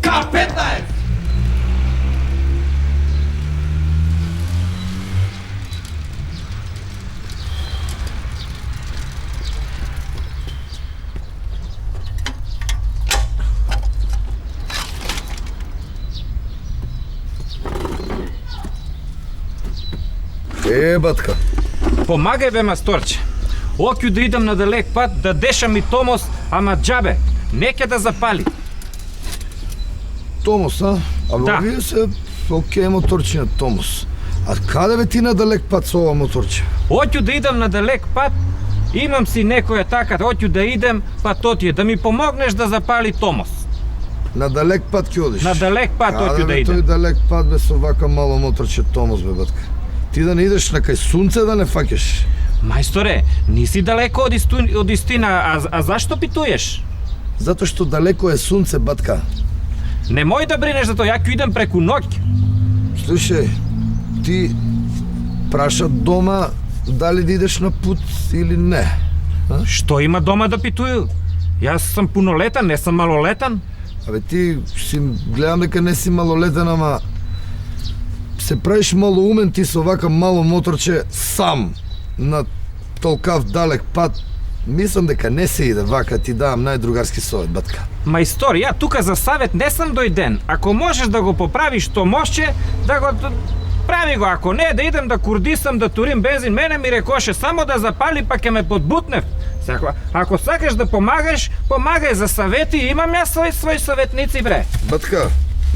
K15! Батка. Помагај бе, масторче. Оќу да идам на далек пат, да деша ми Томос, ама џабе, неќе да запали. Томос, а? Да. Вие се окей моторче на Томос. А каде бе ти на далек пат со ова моторче? Оќу да идам на далек пат, имам си некоја така, оќу да идем, па то ти е да ми помогнеш да запали Томос. На далек пат ќе одиш? На далек пат Каде оќу да бе тој идем. далек пат бе со вака мало моторче Томос бе, батка? Ти да не идеш на кај сунце да не фаќаш? Мајсторе, ниси далеко од истина, а зашто питуеш? Затоа што далеко е сунце, батка. Немој да бринеш за тоа, ја ќе идем преку ноќ. Слушај, ти праша дома дали да идеш на пут или не? Што има дома да питую? Јас сум пунолетан, не сум малолетан. Абе ти си гледам дека не си малолетен, ама се правиш малоумен ти со вака мало моторче сам на толкав далек пат. Мислам дека не се иде вака, ти давам најдругарски совет, батка. Мајстор, ја тука за савет не сам дојден. Ако можеш да го поправиш то мошче, да го прави го. Ако не, да идем да курдисам, да турим бензин. Мене ми рекоше само да запали, па ќе ме подбутнев. Ако сакаш да помагаш, помагај за савети. Имам јас своји советници, бре. Батка,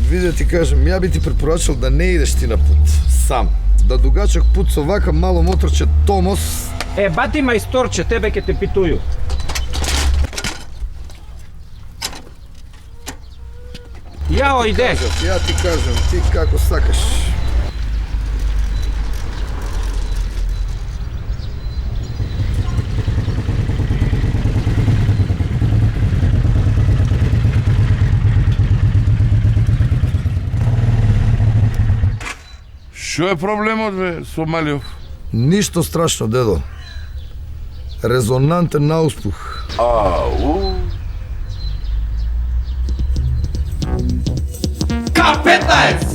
види да ти кажем, ја би ти препорачал да не идеш ти на пут, сам. Да дугачок пут со вака мало моторче Томос. Бати мајсторче, тебе ќе те питую. Јао, иде. Ја ти кажам, ти како сакаш. Што е проблемот, бе, со Малиов? Ништо страшно, дедо. Резонантен науспух. Ау! K15!